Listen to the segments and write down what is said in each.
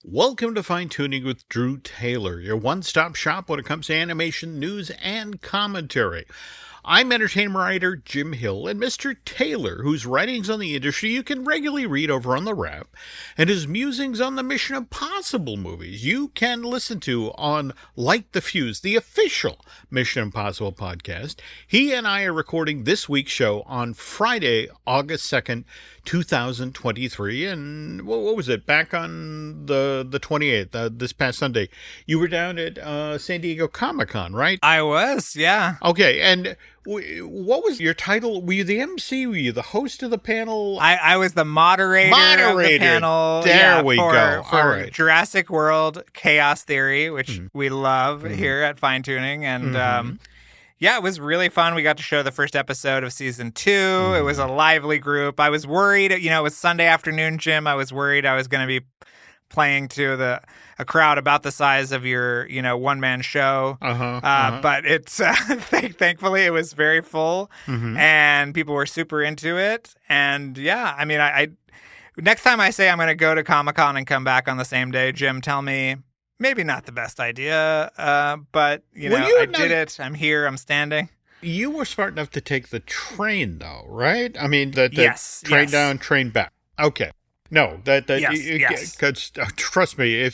Welcome to Fine Tuning with Drew Taylor, your one-stop shop when it comes to animation news and commentary. I'm entertainment writer Jim Hill, and Mr. Taylor, whose writings on the industry you can regularly read over on the Wrap, and his musings on the Mission Impossible movies you can listen to on Light the Fuse, the official Mission Impossible podcast. He and I are recording this week's show on Friday, August 2nd, 2023, and what was it, back on the 28th, this past Sunday, you were down at San Diego Comic-Con, right? I was, yeah. Okay, and what was your title? Were you the MC? Were you the host of the panel? I was the moderator of the panel. There we go. For all right. Jurassic World Chaos Theory, which we love here at Fine Tuning, and yeah, it was really fun. We got to show the first episode of season 2. It was a lively group. I was worried, it was Sunday afternoon, Jim. I was worried I was going to be playing to a crowd about the size of your, one-man show. But it's thankfully it was very full, and people were super into it. And yeah, I mean, I next time I say I'm going to go to Comic-Con and come back on the same day, Jim, tell me. Maybe not the best idea, but, I did it. I'm here. I'm standing. You were smart enough to take the train, though, right? I mean, yes, train down, train back. Okay. No, yes. Cause, trust me,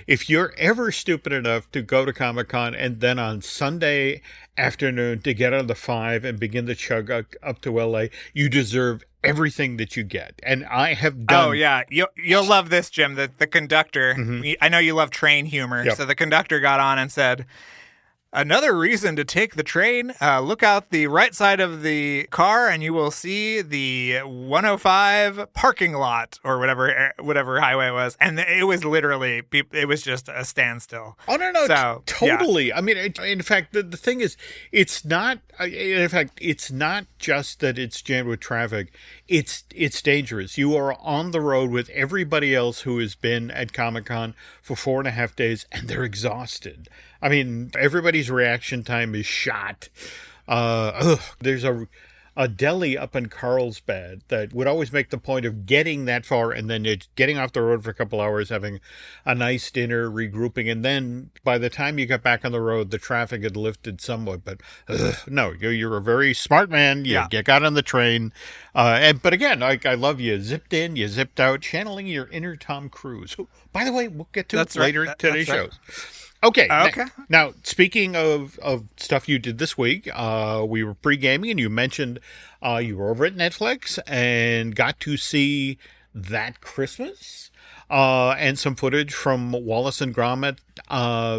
if you're ever stupid enough to go to Comic-Con and then on Sunday afternoon to get on the 5 and begin to chug up to LA, you deserve everything that you get. And I have done. Oh yeah, you'll love this, Jim. The conductor. I know you love train humor, so the conductor got on and said, "Another reason to take the train. Look out the right side of the car, and you will see the 105 parking lot, or whatever highway it was." And it was literally, it was just a standstill. Oh no, so, totally. Yeah. I mean, in fact, the thing is, it's not. In fact, it's not just that it's jammed with traffic. It's dangerous. You are on the road with everybody else who has been at Comic-Con for 4.5 days, and they're exhausted. I mean, everybody's reaction time is shot. There's a deli up in Carlsbad that would always make the point of getting that far and then getting off the road for a couple hours, having a nice dinner, regrouping, and then by the time you got back on the road, the traffic had lifted somewhat. But no, you're a very smart man. You got on the train, but again, I love you. Zipped in, you zipped out, channeling your inner Tom Cruise. Who, by the way, we'll get to it later in today's shows. Okay. Now, speaking of stuff you did this week, we were pre-gaming, and you mentioned you were over at Netflix and got to see That Christmas and some footage from Wallace and Gromit,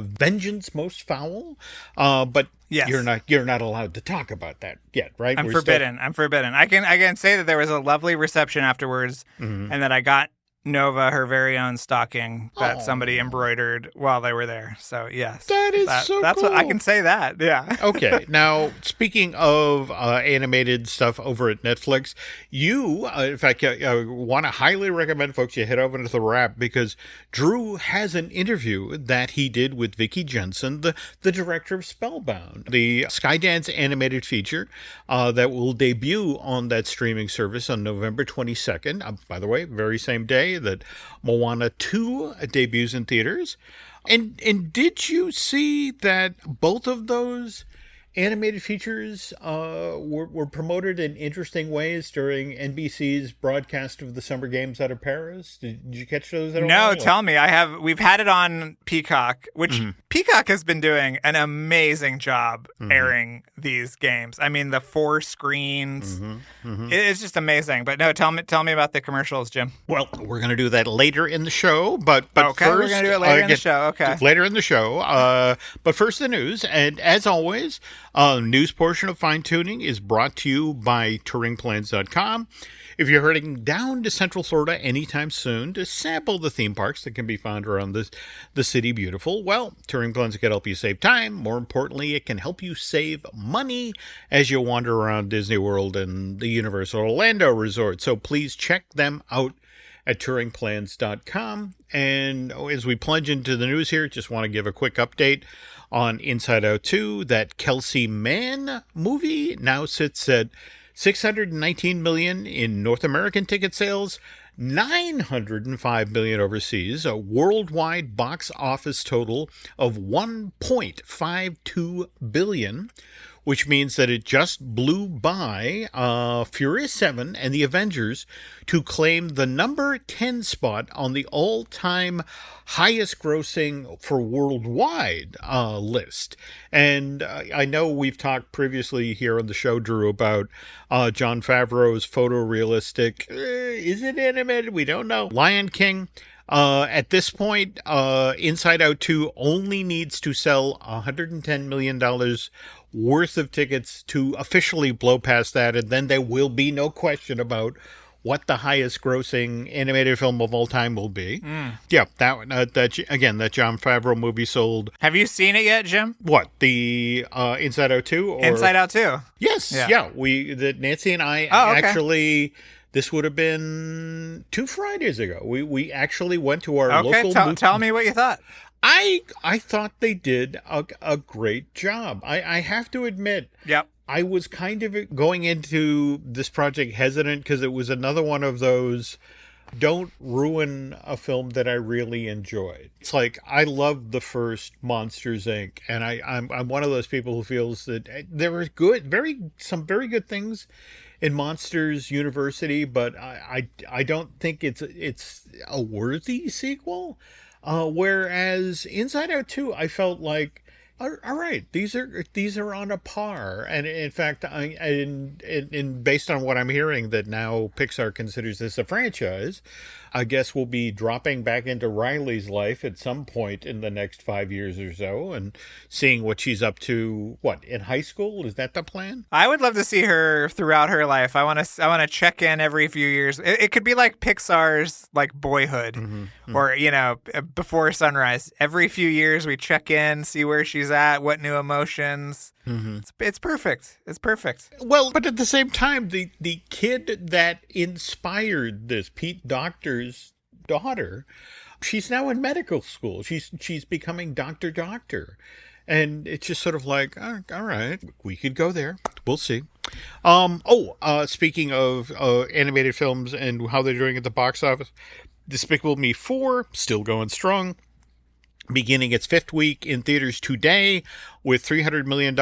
Vengeance Most Foul. But yes. You're not allowed to talk about that yet, right? I'm forbidden. I can say that there was a lovely reception afterwards, and that I got Nova her very own stocking that somebody embroidered while they were there. So yes, that's cool. What I can say. That Okay, now speaking of animated stuff over at Netflix, you in fact want to highly recommend folks you head over to the Wrap, because Drew has an interview that he did with Vicki Jensen, the director of Spellbound, the Skydance animated feature that will debut on that streaming service on November 22nd. By the way, very same day that Moana 2 debuts in theaters. And did you see that both of those animated features were promoted in interesting ways during NBC's broadcast of the Summer Games out of Paris? Did you catch those at all? No, tell me. We've had it on Peacock, which Peacock has been doing an amazing job airing these games. I mean, the 4 screens, it's just amazing. But no, tell me about the commercials, Jim. Well, we're going to do that later in the show, but okay, first, we're going to do it later in the show. Okay, later in the show. But first, the news, and as always, the news portion of Fine Tuning is brought to you by TouringPlans.com. If you're heading down to Central Florida anytime soon to sample the theme parks that can be found around the city beautiful, well, Touring Plans can help you save time. More importantly, it can help you save money as you wander around Disney World and the Universal Orlando Resort. So please check them out at TouringPlans.com. And as we plunge into the news here, just want to give a quick update on Inside Out 2. That Kelsey Mann movie now sits at $619 million in North American ticket sales, $905 million overseas, a worldwide box office total of $1.52 billion, which means that it just blew by Furious 7 and the Avengers to claim the number 10 spot on the all-time highest grossing for worldwide list. And I know we've talked previously here on the show, Drew, about Jon Favreau's photorealistic, is it animated? We don't know. Lion King. At this point, Inside Out 2 only needs to sell $110 million worth of tickets to officially blow past that, and then there will be no question about what the highest grossing animated film of all time will be. Yeah, that Jon Favreau movie sold. Have you seen it yet, Jim? What, the Inside Out 2? Or... Inside Out 2. Yes, yeah. Nancy and I actually... This would have been 2 Fridays ago. We actually went to our local... Tell me what you thought. I thought they did a great job. I have to admit, yep. I was kind of going into this project hesitant because it was another one of those don't ruin a film that I really enjoyed. It's like I loved the first Monsters, Inc. And I'm one of those people who feels that there were some very good things in Monsters University, but I don't think it's a worthy sequel. Whereas Inside Out 2, I felt like, all right, these are on a par, and in fact, based on what I'm hearing, that now Pixar considers this a franchise, I guess we'll be dropping back into Riley's life at some point in the next 5 years or so, and seeing what she's up to. What, in high school? Is that the plan? I would love to see her throughout her life. I want to check in every few years. It could be like Pixar's like Boyhood, or Before Sunrise. Every few years we check in, see where she's at, what new emotions. It's perfect. It's perfect. Well, but at the same time, the kid that inspired this, Pete Docter's daughter, she's now in medical school. She's becoming Doctor. And it's just sort of like, all right, we could go there. We'll see. Speaking of animated films and how they're doing at the box office, Despicable Me 4, still going strong. Beginning its 5th week in theaters today with $300 million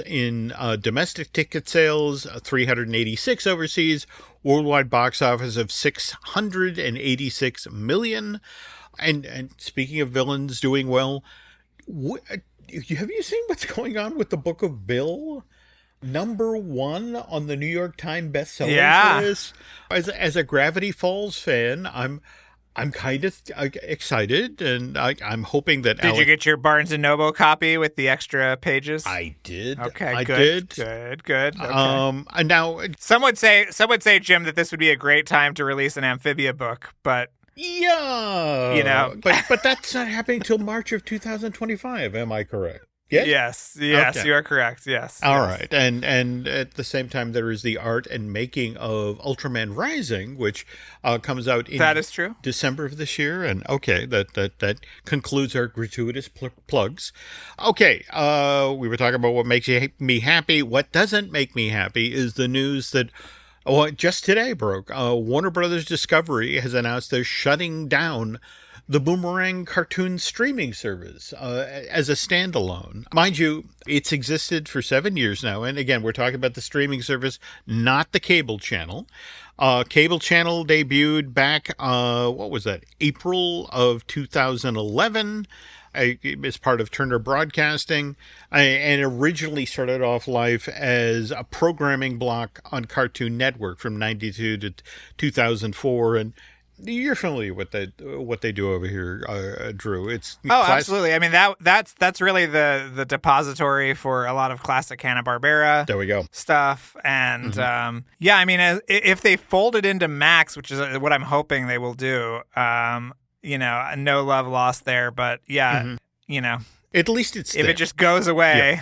in domestic ticket sales, 386 overseas, worldwide box office of $686 million. And speaking of villains doing well, have you seen what's going on with the Book of Bill? Number 1 on the New York Times bestseller list. As a Gravity Falls fan, I'm kind of excited, and I'm hoping that... Did you get your Barnes & Noble copy with the extra pages? I did. Okay, I good. did. Good. Okay. And now... Some would say, Jim, that this would be a great time to release an Amphibia book, but... Yeah. But that's not happening till March of 2025, am I correct? Yes, okay. You are correct. Yes. All right. And at the same time, there is the art and making of Ultraman Rising, which comes out in that is true. December of this year. And okay, that concludes our gratuitous plugs. Okay, we were talking about what makes me happy. What doesn't make me happy is the news that just today broke. Warner Brothers Discovery has announced they're shutting down the Boomerang cartoon streaming service as a standalone. Mind you, it's existed for 7 years now. And again, we're talking about the streaming service, not the cable channel. Cable channel debuted back, April of 2011 as part of Turner Broadcasting, and originally started off life as a programming block on Cartoon Network from 92 to 2004. And you're familiar with what they do over here, Drew. It's absolutely. I mean, that's really the depository for a lot of classic Hanna-Barbera. There we go. Stuff, and I mean, if they fold it into Max, which is what I'm hoping they will do, no love lost there, but at least it's if there. it just goes away.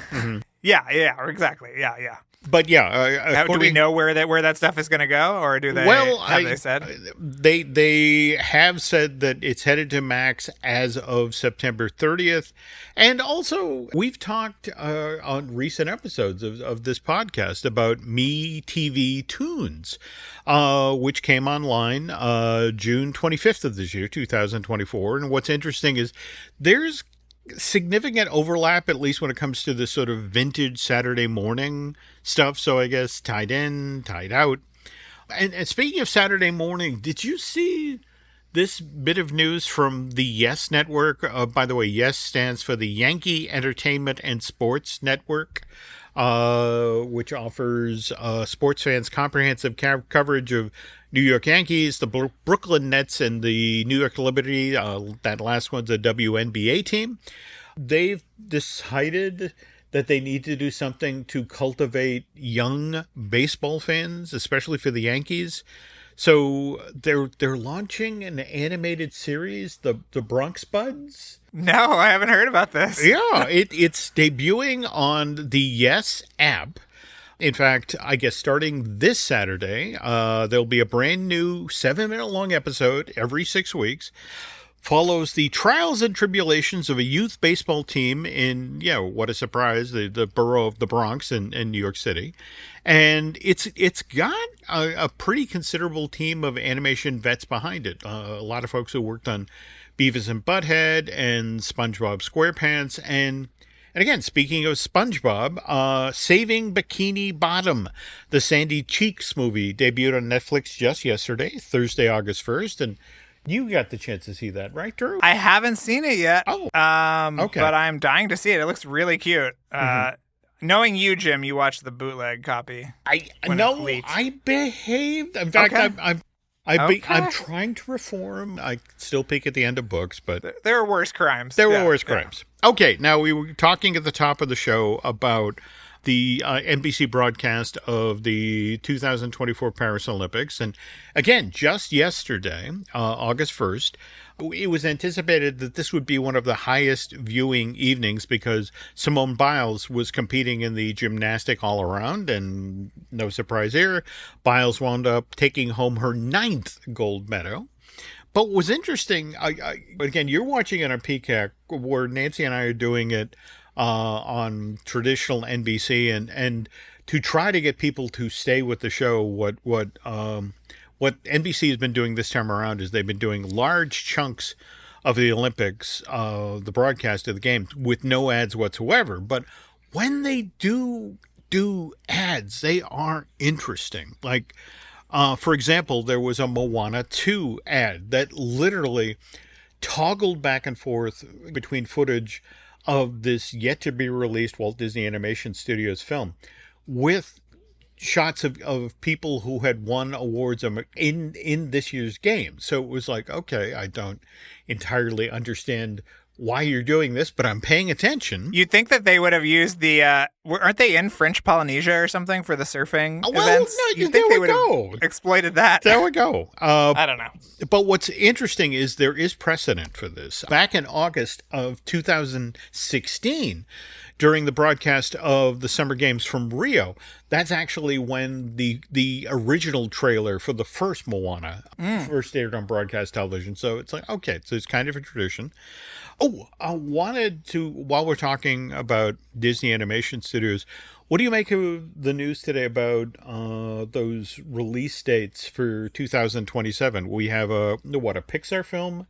Yeah. Yeah, exactly. Yeah. But yeah, Do we know where that stuff is going to go, or do they? They said they have said that it's headed to Max as of September 30th, and also we've talked on recent episodes of this podcast about Me TV Tunes, which came online June 25th of this year, 2024. And what's interesting is there's significant overlap, at least when it comes to this sort of vintage Saturday morning stuff. So I guess tied in, tied out. And speaking of Saturday morning, did you see this bit of news from the Yes Network? By the way, Yes stands for the Yankee Entertainment and Sports Network, which offers sports fans comprehensive coverage of New York Yankees, the Brooklyn Nets, and the New York Liberty. That last one's a WNBA team. They've decided that they need to do something to cultivate young baseball fans, especially for the Yankees. So they're launching an animated series, the Bronx Buds. No, I haven't heard about this. Yeah, it's debuting on the Yes app. In fact, I guess starting this Saturday, there'll be a brand new 7-minute long episode every 6 weeks. Follows the trials and tribulations of a youth baseball team in, what a surprise, the borough of the Bronx in New York City. And it's got a pretty considerable team of animation vets behind it. A lot of folks who worked on Beavis and Butthead and SpongeBob SquarePants. And again, speaking of SpongeBob, Saving Bikini Bottom, the Sandy Cheeks movie, debuted on Netflix just yesterday, Thursday, August 1st. And you got the chance to see that, right, Drew? I haven't seen it yet. Oh, okay. But I'm dying to see it. It looks really cute. Knowing you, Jim, you watched the bootleg copy. I behaved. In fact, okay. I'm trying to reform. I still peek at the end of books, but there are worse crimes. There were worse crimes. Okay, now we were talking at the top of the show about the NBC broadcast of the 2024 Paris Olympics. And again, just yesterday, August 1st, it was anticipated that this would be one of the highest viewing evenings because Simone Biles was competing in the gymnastic all-around, and no surprise here, Biles wound up taking home her 9th gold medal. But what was interesting, again, you're watching it on Peacock, where Nancy and I are doing it on traditional NBC, and to try to get people to stay with the show, what NBC has been doing this time around is they've been doing large chunks of the Olympics, the broadcast of the games, with no ads whatsoever. But when they do ads, they are interesting. Like, for example, there was a Moana 2 ad that literally toggled back and forth between footage of this yet-to-be-released Walt Disney Animation Studios film with shots of people who had won awards in this year's game. So it was like, okay, I don't entirely understand why you're doing this, but I'm paying attention. You'd think that they would have used the, aren't they in French Polynesia or something for the surfing events? No, You'd think there they we would go. have exploited that. There we go. I don't know. But what's interesting is there is precedent for this. Back in August of 2016, during the broadcast of the Summer Games from Rio, that's actually when the original trailer for the first Moana first aired on broadcast television. So it's like, okay, so it's kind of a tradition. Oh, I wanted to, while we're talking about Disney Animation Studios, what do you make of the news today about those release dates for 2027? We have a Pixar film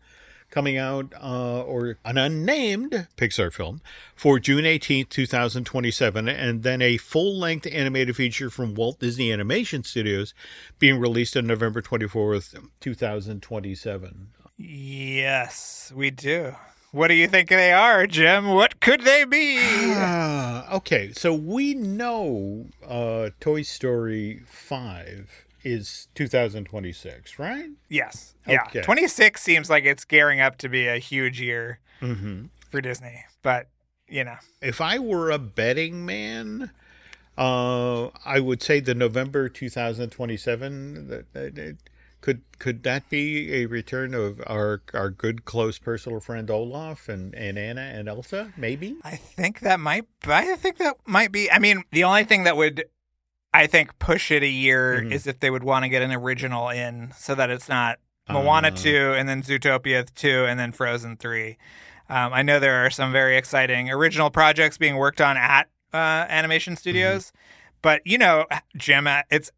coming out, or an unnamed Pixar film, for June 18th, 2027, and then a full-length animated feature from Walt Disney Animation Studios being released on November 24th, 2027. Yes, we do. What do you think they are, Jim? What could they be? Okay, so we know Toy Story 5 is 2026, right? Yes. Yeah. Okay. 26 seems like it's gearing up to be a huge year for Disney. But, if I were a betting man, I would say the November 2027, could that be a return of our good, close, personal friend Olaf and Anna and Elsa? Maybe. I think that might be. I mean, the only thing that would I think push it a year is if they would want to get an original in so that it's not Moana 2 and then Zootopia 2 and then Frozen 3. I know there are some very exciting original projects being worked on at animation studios, but Jim, it's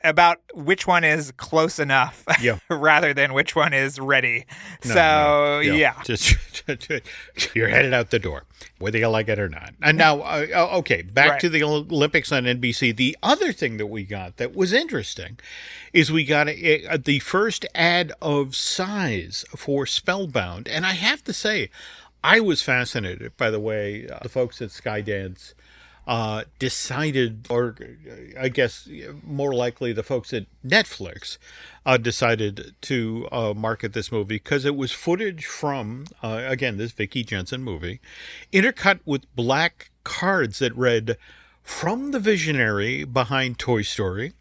about which one is close enough rather than which one is ready. Just you're headed out the door, whether you like it or not. And now, okay, back to the Olympics on NBC. The other thing that we got that was interesting is we got the first ad of size for Spellbound. And I have to say, I was fascinated by the way the folks at Skydance decided, or I guess more likely the folks at Netflix decided to market this movie because it was footage from, again, this Vicky Jensen movie, intercut with black cards that read, "From the visionary behind Toy Story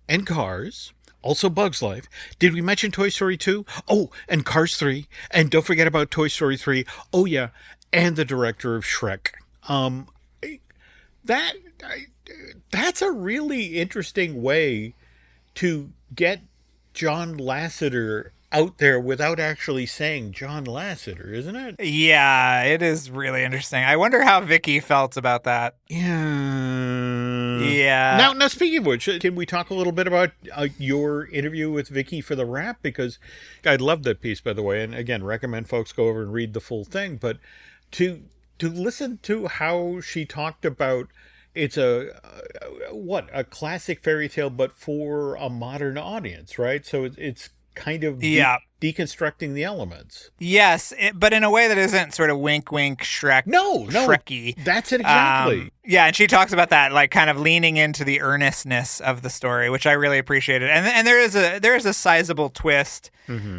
and Cars, also Bug's Life. Did we mention Toy Story 2? Oh, and Cars 3. And don't forget about Toy Story 3. Oh, yeah. And the director of Shrek." That's a really interesting way to get John Lasseter out there without actually saying John Lasseter, isn't it? Yeah, it is really interesting. I wonder how Vicky felt about that. Yeah. Now, speaking of which, can we talk a little bit about your interview with Vicky for the Wrap? Because I love that piece, by the way, and again, recommend folks go over and read the full thing. But to listen to how she talked about it's a classic fairy tale, but for a modern audience, right? So it's kind of deconstructing the elements. Yes, but in a way that isn't sort of wink, wink, Shreky. That's it exactly. And she talks about that, like kind of leaning into the earnestness of the story, which I really appreciated. And there is a sizable twist,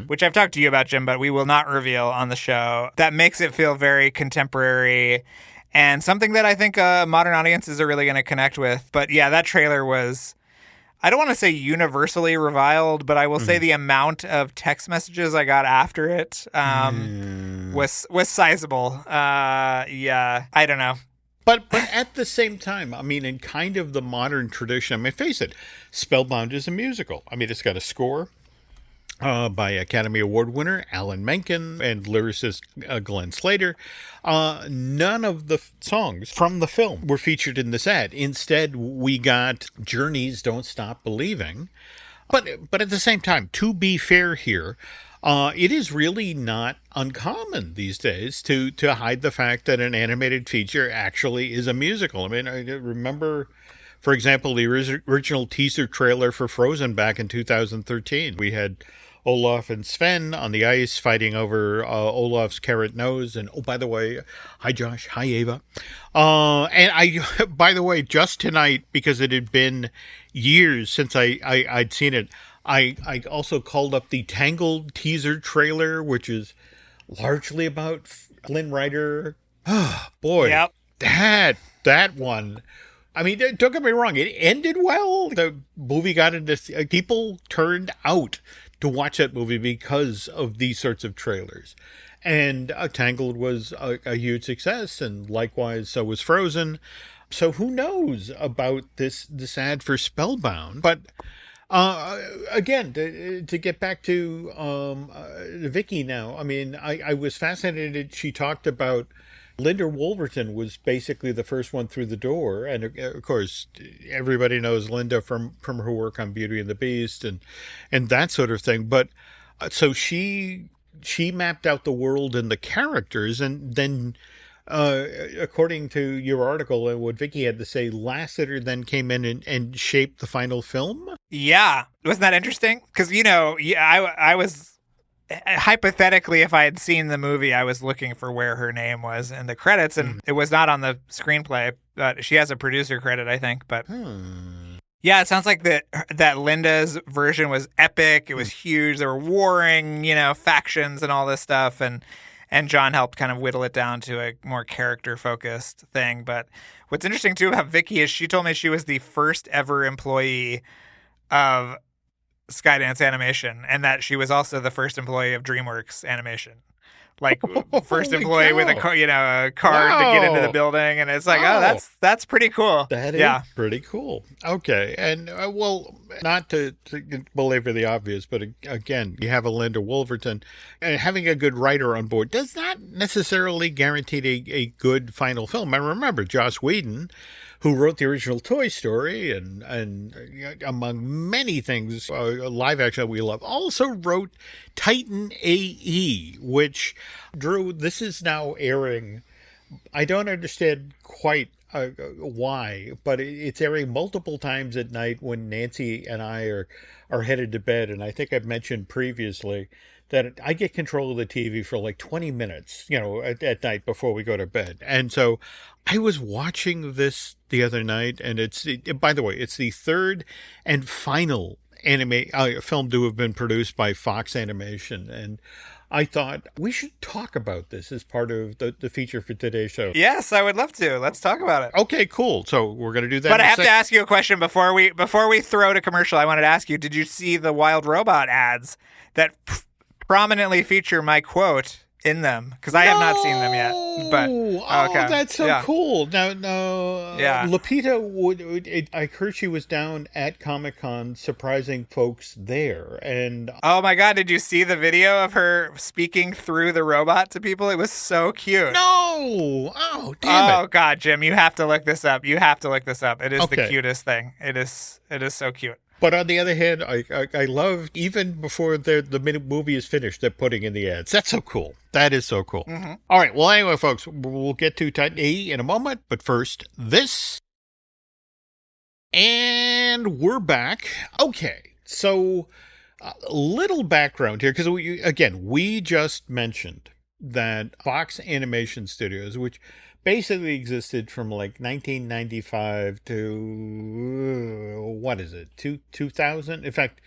which I've talked to you about, Jim, but we will not reveal on the show, that makes it feel very contemporary and something that I think modern audiences are really going to connect with. But yeah, that trailer was, I don't want to say universally reviled, but I will say the amount of text messages I got after it was sizable. I don't know. But at the same time, I mean, in kind of the modern tradition, I mean, face it, Spellbound is a musical. I mean, it's got a score by Academy Award winner Alan Menken and lyricist Glenn Slater. None of the songs from the film were featured in this ad. Instead, we got Journey's Don't Stop Believing. But at the same time, to be fair here, it is really not uncommon these days to hide the fact that an animated feature actually is a musical. I mean, I remember, for example, the original teaser trailer for Frozen back in 2013. We had Olaf and Sven on the ice fighting over Olaf's carrot nose. And, oh, by the way, hi, Josh. Hi, Ava. And I, by the way, just tonight, because it had been years since I'd seen it, I also called up the Tangled teaser trailer, which is largely about Flynn Rider. Oh, boy. Yep. That one. I mean, don't get me wrong. It ended well. The movie got into... people turned out to watch that movie because of these sorts of trailers. And Tangled was a huge success, and likewise, so was Frozen. So who knows about this ad for Spellbound? But again, to get back to Vicky now, I mean, I was fascinated. She talked about Linda Wolverton was basically the first one through the door. And of course, everybody knows Linda from her work on Beauty and the Beast and that sort of thing. But so she mapped out the world and the characters. And then, according to your article and what Vicky had to say, Lasseter then came in and shaped the final film. Yeah. Wasn't that interesting? Because, I was... hypothetically, if I had seen the movie, I was looking for where her name was in the credits, and it was not on the screenplay. But she has a producer credit, I think. But yeah, it sounds like that Linda's version was epic. It was huge. There were warring, factions and all this stuff, and John helped kind of whittle it down to a more character focused thing. But what's interesting too about Vicky is she told me she was the first ever employee of Skydance Animation, and that she was also the first employee of DreamWorks Animation. like first Holy employee with a cow. a card to get into the Wow. building, and it's like, Oh. that's pretty cool. That is Yeah. pretty cool. Okay. And, well, not to belabor the obvious, but again, you have a Linda Wolverton, and having a good writer on board does not necessarily guarantee a good final film. And remember, Joss Whedon, who wrote the original Toy Story and among many things, live action that we love, also wrote Titan AE, which, Drew, this is now airing. I don't understand quite why, but it's airing multiple times at night when Nancy and I are headed to bed. And I think I've mentioned previously that I get control of the TV for like 20 minutes, at night before we go to bed. And so I was watching this the other night, and by the way, it's the third and final anime film to have been produced by Fox Animation. And I thought we should talk about this as part of the feature for today's show. Yes, I would love to. Let's talk about it. Okay, cool. So we're going to do that. But I have to ask you a question before we throw to commercial. I wanted to ask you, did you see the Wild Robot ads that prominently feature my quote in them? Because I have not seen them yet. But okay. That's so cool. No, yeah. Lupita I heard she was down at Comic-Con surprising folks there. And oh my God, did you see the video of her speaking through the robot to people? It was so cute. No! Oh, damn it. Oh God, Jim, you have to look this up. It is the cutest thing. It is so cute. But on the other hand, I love, even before the movie is finished, they're putting in the ads. That's so cool. That is so cool. Mm-hmm. All right. Well, anyway, folks, we'll get to Titan AE in a moment. But first, this. And we're back. Okay. So, a little background here, because we just mentioned that Fox Animation Studios, which basically existed from like 1995 to, what is it, 2000? In fact,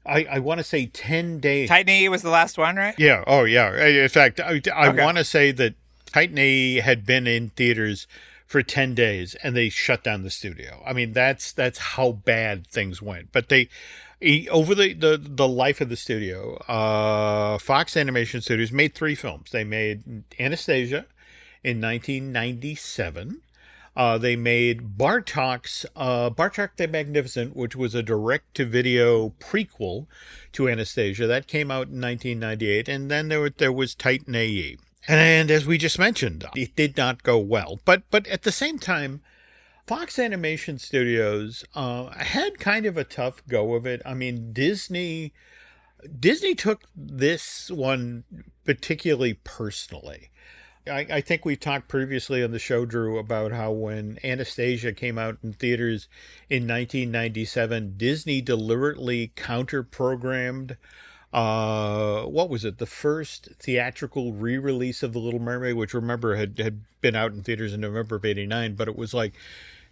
I want to say 10 days. Titan AE was the last one, right? Yeah. Oh, yeah. In fact, I want to say that Titan AE had been in theaters for 10 days and they shut down the studio. I mean, that's how bad things went. But over the life of the studio, Fox Animation Studios made 3 films. They made Anastasia in 1997. They made Bartok the Magnificent, which was a direct-to-video prequel to Anastasia. That came out in 1998. And then there was Titan AE. And as we just mentioned, it did not go well. But at the same time, Fox Animation Studios had kind of a tough go of it. I mean, Disney took this one particularly personally. I think we talked previously on the show, Drew, about how when Anastasia came out in theaters in 1997, Disney deliberately counter-programmed, what was it, the first theatrical re-release of The Little Mermaid, which, remember, had been out in theaters in November of 89, but it was like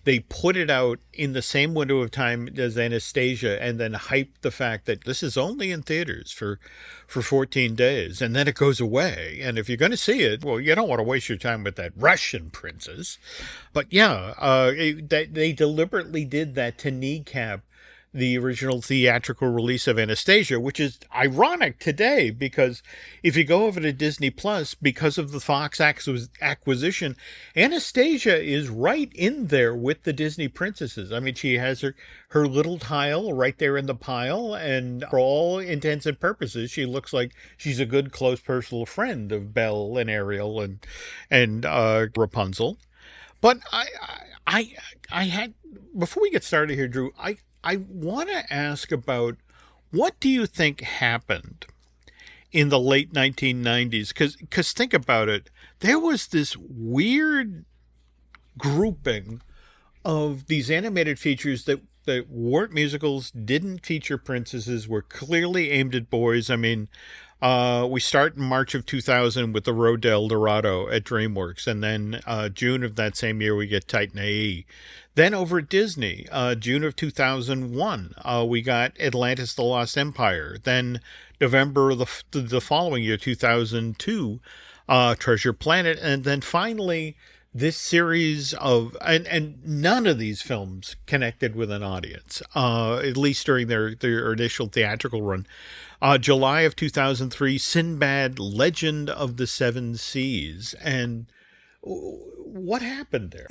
they put it out in the same window of time as Anastasia and then hyped the fact that this is only in theaters for 14 days and then it goes away. And if you're going to see it, well, you don't want to waste your time with that Russian princess. But yeah, they deliberately did that to kneecap the original theatrical release of Anastasia, which is ironic today because if you go over to Disney Plus, because of the Fox acquisition, Anastasia is right in there with the Disney princesses. I mean, she has her little tile right there in the pile, and for all intents and purposes, she looks like she's a good close personal friend of Belle and Ariel and Rapunzel. But I had, before we get started here, Drew, I want to ask about what do you think happened in the late 1990s? Because think about it. There was this weird grouping of these animated features that weren't musicals, didn't feature princesses, were clearly aimed at boys. I mean, we start in March of 2000 with The Road to El Dorado at DreamWorks, and then June of that same year we get Titan AE. Then over at Disney, June of 2001, we got Atlantis: The Lost Empire. Then November of the following year, 2002, Treasure Planet, and then finally this series of and none of these films connected with an audience, at least during their initial theatrical run. July of 2003, Sinbad: Legend of the Seven Seas, and what happened there?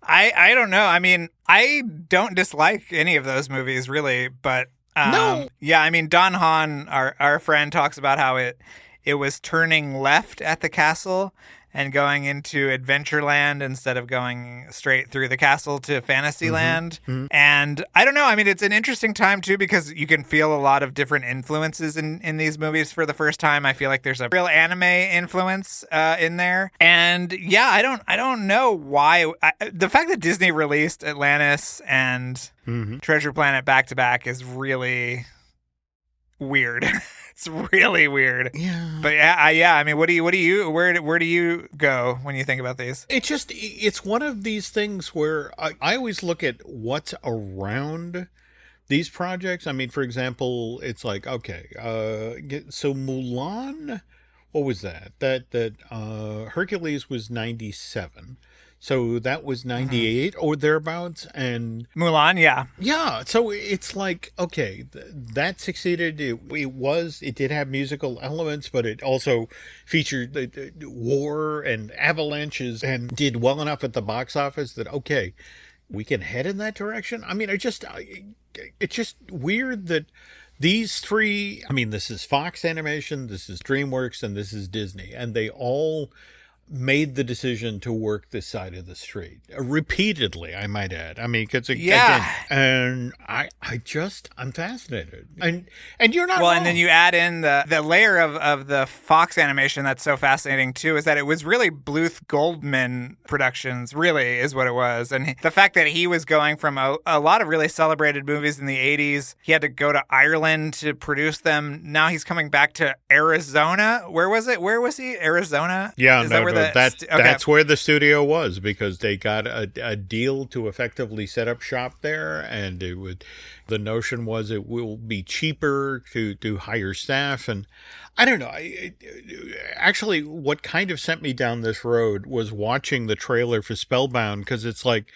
I don't know. I mean, I don't dislike any of those movies really, but No. yeah, I mean, Don Hahn, our friend, talks about how it was turning left at the castle and going into Adventureland instead of going straight through the castle to Fantasyland. And I don't know. I mean, it's an interesting time, too, because you can feel a lot of different influences in these movies for the first time. I feel like there's a real anime influence in there. And yeah, I don't know why. The fact that Disney released Atlantis and Treasure Planet back to back is really weird. It's really weird. Yeah. But yeah. I mean, where do you go when you think about these? It's one of these things where I always look at what's around these projects. I mean, for example, it's like, okay, so Mulan, what was that? That Hercules was 97. So that was 98 or thereabouts. And Mulan, yeah. yeah, so it's like, okay, that succeeded. It did have musical elements, but it also featured the war and avalanches and did well enough at the box office that, okay, we can head in that direction. I mean, it's just weird that these three, I mean, this is Fox Animation, this is DreamWorks, and this is Disney, and they all made the decision to work this side of the street repeatedly, I might add. I mean, because Yeah. again, and I'm fascinated, and you're not Well, wrong. and then you add in the layer of the Fox animation that's so fascinating too, is that it was really Bluth Goldman Productions, really is what it was. And the fact that he was going from a lot of really celebrated movies in the 80s, he had to go to Ireland to produce them. Now he's coming back to Arizona. Where was it? Where was he? Arizona? Yeah, Is no, that where okay. That's where the studio was, because they got a deal to effectively set up shop there, and the notion was it will be cheaper to hire staff, and I don't know. Actually, what kind of sent me down this road was watching the trailer for Spellbound, because it's like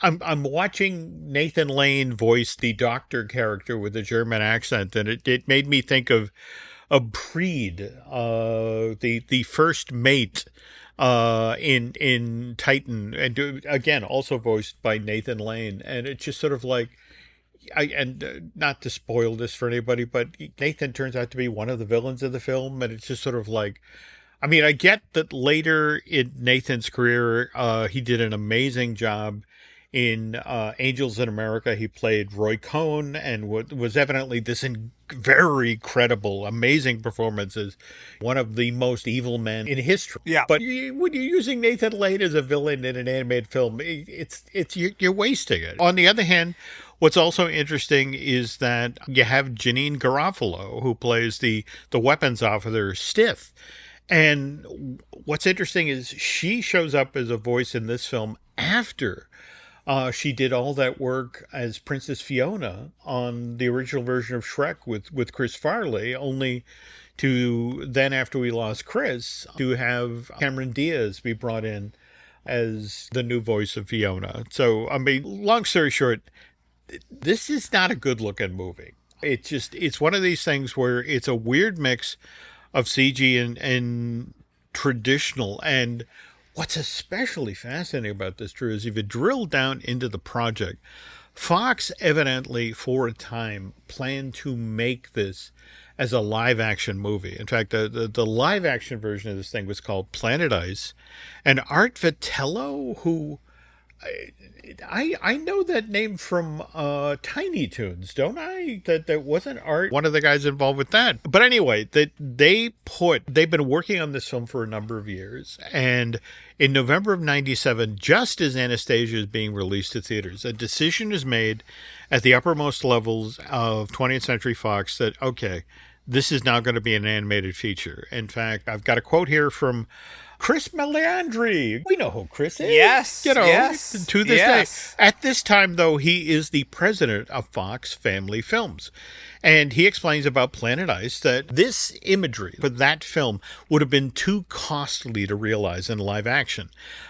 I'm watching Nathan Lane voice the doctor character with a German accent, and it made me think of Breed, the first mate in Titan, and again also voiced by Nathan Lane, and it's just sort of like, not to spoil this for anybody, but Nathan turns out to be one of the villains of the film, and it's just sort of like, I mean, I get that later in Nathan's career, he did an amazing job in Angels in America. He played Roy Cohn and was evidently this very credible, amazing performance as one of the most evil men in history. Yeah. But when you're using Nathan Lane as a villain in an animated film, you're wasting it. On the other hand, what's also interesting is that you have Janine Garofalo, who plays the weapons officer, Stith. And what's interesting is she shows up as a voice in this film after she did all that work as Princess Fiona on the original version of Shrek with Chris Farley, only to then, after we lost Chris, to have Cameron Diaz be brought in as the new voice of Fiona. So, I mean, long story short, this is not a good-looking movie. It's one of these things where it's a weird mix of CG and traditional. And what's especially fascinating about this, Drew, is if you drill down into the project, Fox evidently, for a time, planned to make this as a live-action movie. In fact, the live-action version of this thing was called Planet Ice. And Art Vitello, who I know that name from Tiny Toons, don't I? That wasn't Art, one of the guys involved with that. But anyway, they've been working on this film for a number of years, and in November of 97, just as Anastasia is being released to theaters, a decision is made at the uppermost levels of 20th Century Fox that, okay, this is now going to be an animated feature. In fact, I've got a quote here from Chris Melandri. We know who Chris is. Yes. You know, Yes. to this Yes. day. At this time, though, he is the president of Fox Family Films. And he explains about Planet Ice that this imagery for that film would have been too costly to realize in live action.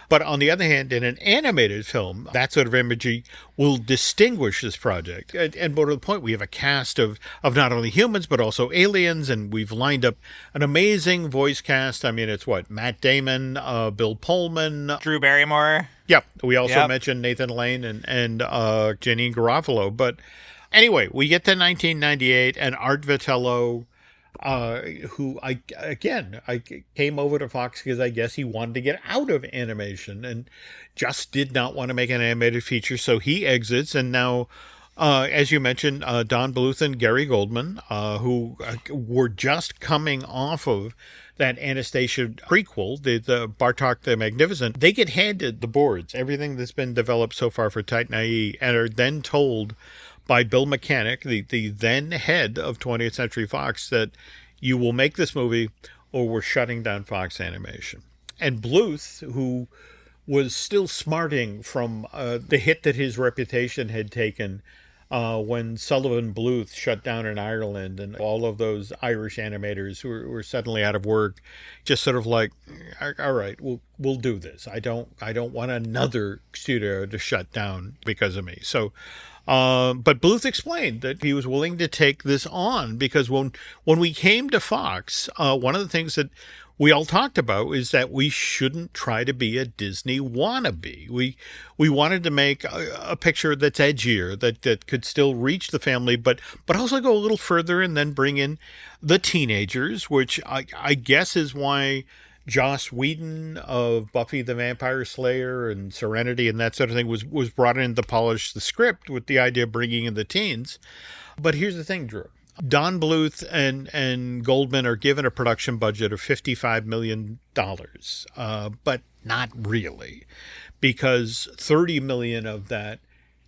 But on the other hand, in an animated film, that sort of imagery will distinguish this project. And more to the point, we have a cast of not only humans, but also aliens, and we've lined up an amazing voice cast. I mean, it's what? Matt Damon, Bill Pullman. Drew Barrymore. Yep. We also mentioned Nathan Lane and Janine Garofalo. But anyway, we get to 1998, and Art Vitello, who I came over to Fox because I guess he wanted to get out of animation and just did not want to make an animated feature, so he exits. And now, as you mentioned, Don Bluth and Gary Goldman, who were just coming off of that Anastasia prequel, the Bartok the Magnificent, they get handed the boards, everything that's been developed so far for Titan IE, and are then told by Bill Mechanic, the then head of 20th Century Fox, that you will make this movie or we're shutting down Fox Animation. And Bluth, who was still smarting from the hit that his reputation had taken when Sullivan Bluth shut down in Ireland, and all of those Irish animators who were suddenly out of work, just sort of like, all right, we'll do this. I don't want another studio to shut down because of me. So, but Bluth explained that he was willing to take this on because when we came to Fox, one of the things that we all talked about is that we shouldn't try to be a Disney wannabe. We wanted to make a picture that's edgier, that could still reach the family, but also go a little further and then bring in the teenagers, which I guess is why Joss Whedon of Buffy the Vampire Slayer and Serenity and that sort of thing was brought in to polish the script with the idea of bringing in the teens. But here's the thing, Drew. Don Bluth and Goldman are given a production budget of $55 million, but not really, because $30 million of that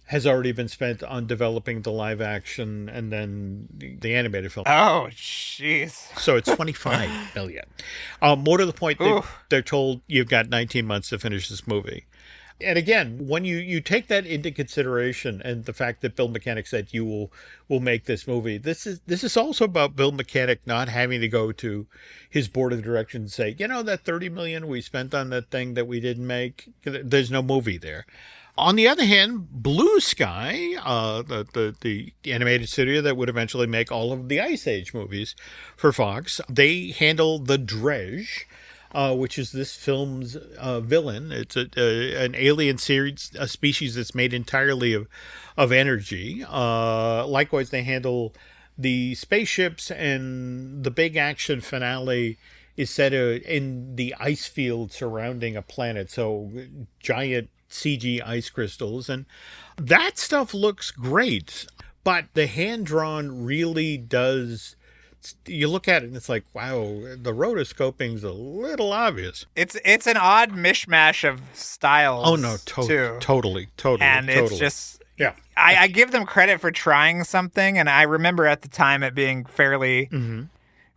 has already been spent on developing the live action and then the animated film. Oh, jeez. So it's $25 million. More to the point, they're told you've got 19 months to finish this movie. And again, when you take that into consideration, and the fact that Bill Mechanic said you will make this movie, this is also about Bill Mechanic not having to go to his board of directors and say, that $30 million we spent on that thing that we didn't make, there's no movie there. On the other hand, Blue Sky, the animated studio that would eventually make all of the Ice Age movies for Fox, they handle The Dredge, which is this film's villain. It's an alien series, a species that's made entirely of energy. Likewise, they handle the spaceships, and the big action finale is set in the ice field surrounding a planet. So giant CG ice crystals, and that stuff looks great. But the hand-drawn really does... You look at it and it's like, wow, the rotoscoping's a little obvious. It's an odd mishmash of styles. Oh no, too. Totally. And it's just, I give them credit for trying something, and I remember at the time it being fairly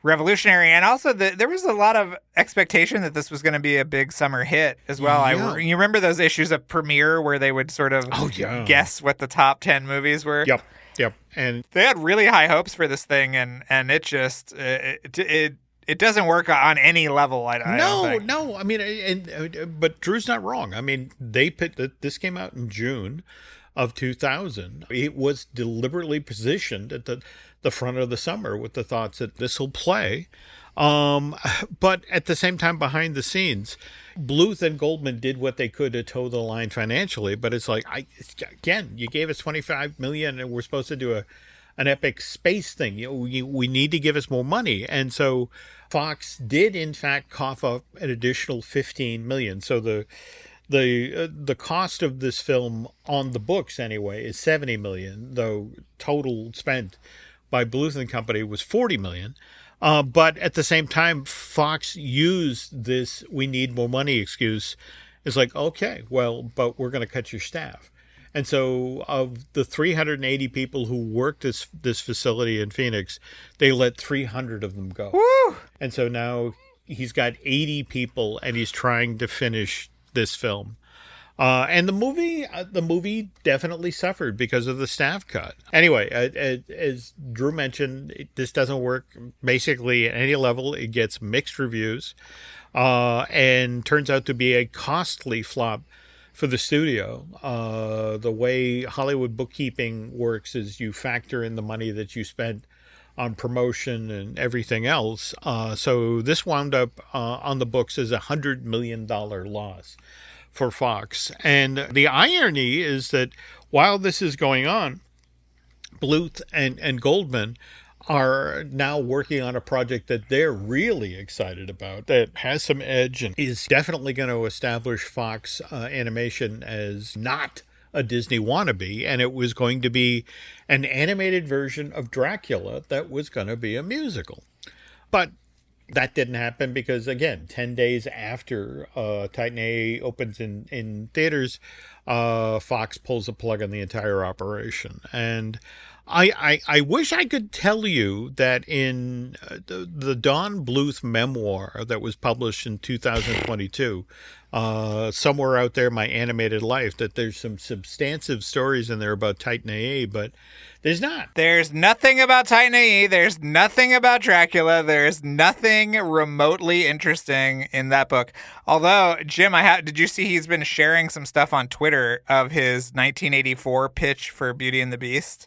revolutionary, and also there was a lot of expectation that this was going to be a big summer hit as well. Yeah. You remember those issues of Premiere where they would sort of guess what the top 10 movies were? Yep. And they had really high hopes for this thing, and it just it doesn't work on any level. No. I mean, but Drew's not wrong. I mean, this came out in June of 2000. It was deliberately positioned at the front of the summer with the thoughts that this will play. But at the same time, behind the scenes, Bluth and Goldman did what they could to toe the line financially. But it's like, you gave us $25 million, and we're supposed to do an epic space thing. We need to give us more money. And so Fox did, in fact, cough up an additional $15 million. So the cost of this film on the books anyway is $70 million, though total spent by Bluth and Company was $40 million. But at the same time, Fox used this "we need more money" excuse. It's like, okay, well, but we're going to cut your staff. And so of the 380 people who worked this facility in Phoenix, they let 300 of them go. Woo! And so now, he's got 80 people, and he's trying to finish this film. And the movie definitely suffered because of the staff cut. Anyway, as Drew mentioned, this doesn't work basically at any level. It gets mixed reviews, and turns out to be a costly flop for the studio. The way Hollywood bookkeeping works is you factor in the money that you spent on promotion and everything else. So this wound up on the books as $100 million loss for Fox. And the irony is that while this is going on, Bluth and Goldman are now working on a project that they're really excited about, that has some edge and is definitely going to establish Fox Animation as not a Disney wannabe. And it was going to be an animated version of Dracula that was going to be a musical. But that didn't happen because, again, 10 days after Titan A opens in theaters, Fox pulls the plug on the entire operation. And I wish I could tell you that in the Don Bluth memoir that was published in 2022, Somewhere Out There, My Animated Life, that there's some substantive stories in there about Titan A, but there's not. There's nothing about Titan AE. There's nothing about Dracula. There's nothing remotely interesting in that book. Although, Jim, did you see he's been sharing some stuff on Twitter of his 1984 pitch for Beauty and the Beast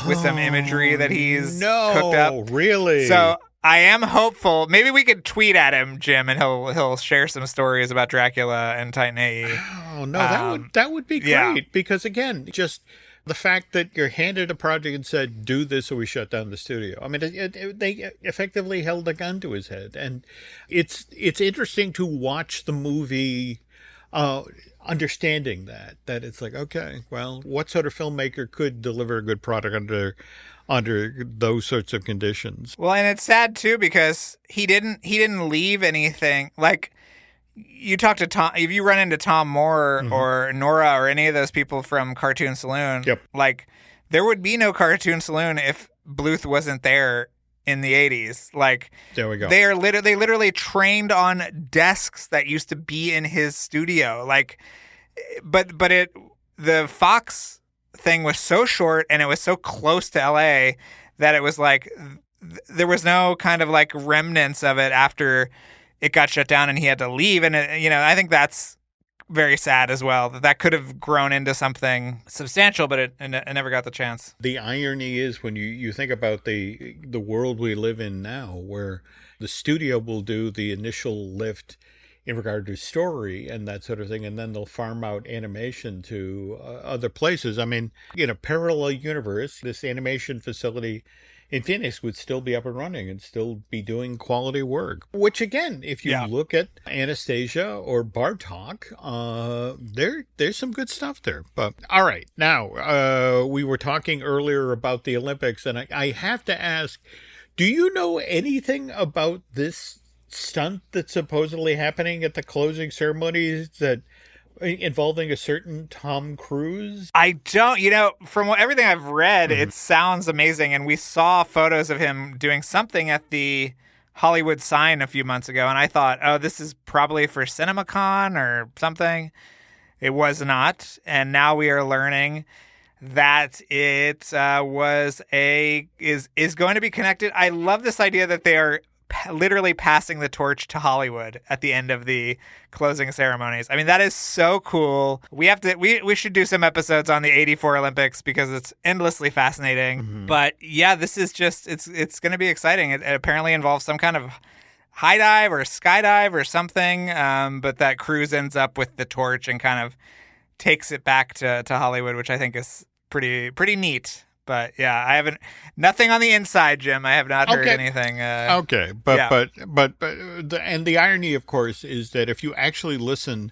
with some imagery that he's cooked up? No, really? So I am hopeful. Maybe we could tweet at him, Jim, and he'll share some stories about Dracula and Titan AE. Oh no, that would be great, because again, just the fact that you're handed a project and said, do this or we shut down the studio. I mean, they effectively held a gun to his head. And it's interesting to watch the movie understanding that it's like, okay, well, what sort of filmmaker could deliver a good product under those sorts of conditions? Well, and it's sad too, because he didn't leave anything. Like, you talk to Tom, if you run into Tom Moore or Nora or any of those people from Cartoon Saloon, like, there would be no Cartoon Saloon if Bluth wasn't there in the 80s. Like, there we go. They literally trained on desks that used to be in his studio. Like, but the Fox thing was so short and it was so close to LA that it was like there was no kind of like remnants of it after it got shut down and he had to leave. And I think that's very sad as well, that could have grown into something substantial, but it never got the chance. The irony is when you think about the world we live in now, where the studio will do the initial lift in regard to story and that sort of thing, and then they'll farm out animation to other places. I mean, in a parallel universe, this animation facility in Phoenix would still be up and running and still be doing quality work. Which, again, if you look at Anastasia or Bartok, there's some good stuff there. But all right, now we were talking earlier about the Olympics, and I have to ask, do you know anything about this stunt that's supposedly happening at the closing ceremonies that involving a certain Tom Cruise? I don't, from everything I've read, it sounds amazing. And we saw photos of him doing something at the Hollywood Sign a few months ago. And I thought, oh, this is probably for CinemaCon or something. It was not. And now we are learning that it is going to be connected. I love this idea that they are literally passing the torch to Hollywood at the end of the closing ceremonies. I mean, that is so cool. We should do some episodes on the 84 Olympics because it's endlessly fascinating. But yeah, this is just, it's going to be exciting. It apparently involves some kind of high dive or skydive or something. But that Cruise ends up with the torch and kind of takes it back to Hollywood, which I think is pretty neat. But yeah, nothing on the inside, Jim. I have not heard anything. But the irony, of course, is that if you actually listen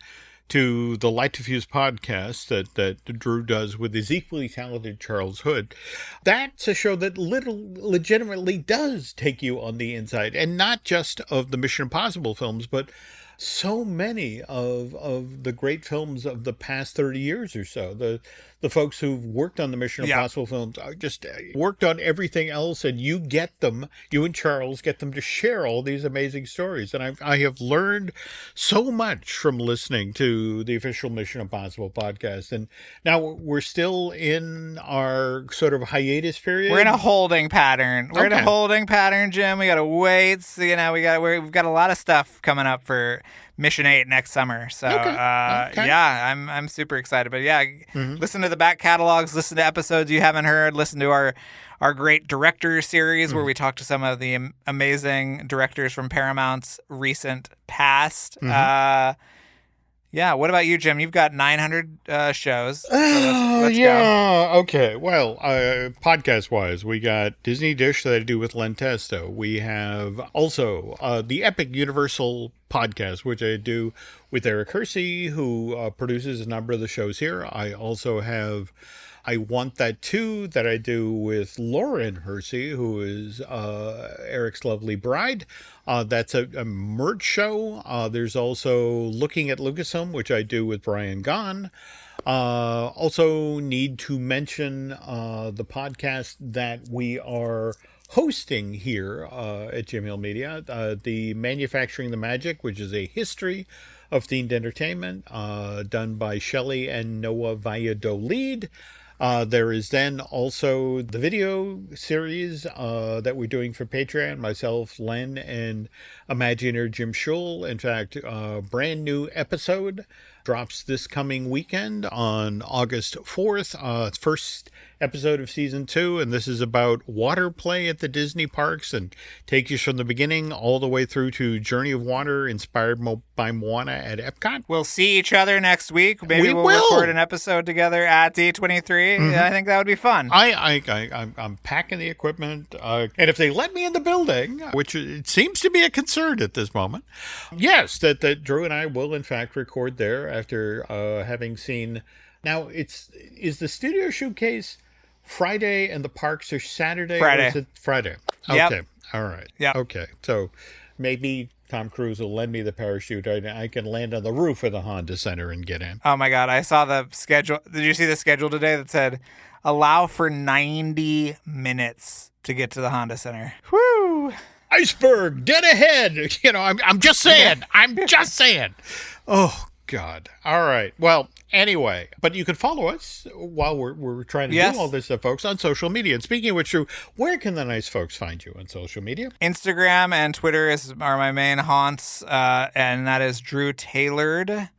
to the Light Diffuse podcast that Drew does with his equally talented Charles Hood, that's a show that legitimately does take you on the inside, and not just of the Mission Impossible films, but so many of the great films of the past 30 years or so. the folks who've worked on the Mission Impossible films just worked on everything else, and you and Charles get them to share all these amazing stories. And I have learned so much from listening to the official Mission Impossible podcast. And now we're still in our sort of hiatus period. We're in a holding pattern. We're in a holding pattern, Jim. We got to wait. So, we've got a lot of stuff coming up for Mission 8 next summer. So, yeah, I'm super excited. But yeah, listen to the back catalogs, listen to episodes you haven't heard, listen to our great director series where we talk to some of the amazing directors from Paramount's recent past. Yeah, what about you, Jim? You've got 900 shows. So let's go. Okay. Well, podcast-wise, we got Disney Dish that I do with Len Testo. We have also the Epic Universal podcast, which I do with Eric Hersey, who produces a number of the shows here. I also have I Want That Too that I do with Lauren Hersey, who is Eric's lovely bride. That's a merch show. There's also Looking at Lucasfilm, which I do with Brian Gahn. Also need to mention the podcast that we are hosting here at Jim Hill Media, the Manufacturing the Magic, which is a history of themed entertainment, done by Shelley and Noah Valladolid. There is then also the video series that we're doing for Patreon, myself, Len, and Imaginer Jim Schul. In fact, a brand new episode drops this coming weekend on August 4th. First episode of season 2, and this is about water play at the Disney parks and takes you from the beginning all the way through to Journey of Water, inspired by Moana at Epcot. We'll see each other next week. Maybe we'll record an episode together at D23. I think that would be fun. I'm packing the equipment, and if they let me in the building, which it seems to be a concern at this moment, yes, that Drew and I will in fact record there after having seen. Now, is the studio showcase Friday and the parks are Saturday? Friday. Or is it Friday? Okay. Yep. All right. Yeah. Okay. So maybe Tom Cruise will lend me the parachute. I can land on the roof of the Honda Center and get in. Oh my God. I saw the schedule. Did you see the schedule today that said allow for 90 minutes to get to the Honda Center? Woo! Iceberg, dead ahead. I'm just saying. I'm just saying. Oh, God. All right. Well, anyway, but you can follow us while we're trying to do all this stuff, folks, on social media. And speaking of which, Drew, where can the nice folks find you on social media? Instagram and Twitter are my main haunts, and that is Drew Tailored.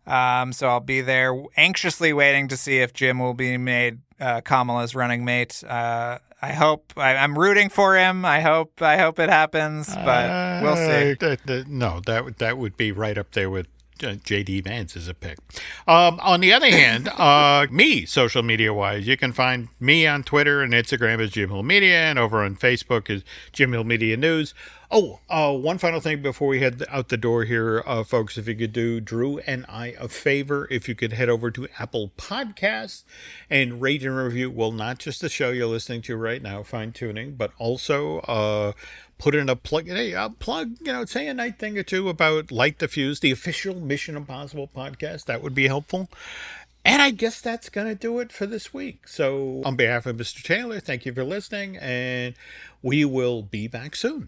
So I'll be there anxiously waiting to see if Jim will be made Kamala's running mate. I'm rooting for him. I hope it happens, but we'll see. No, that would be right up there with J.D. Vance is a pick. On the other hand, me, social media-wise, you can find me on Twitter and Instagram as Jim Hill Media, and over on Facebook as Jim Hill Media News. Oh, one final thing before we head out the door here, folks, if you could do Drew and I a favor, if you could head over to Apple Podcasts and rate and review, well, not just the show you're listening to right now, Fine Tuning, but also put in a plug, say a nice thing or two about Light the Fuse, the official Mission Impossible podcast. That would be helpful. And I guess that's going to do it for this week. So on behalf of Mr. Taylor, thank you for listening, and we will be back soon.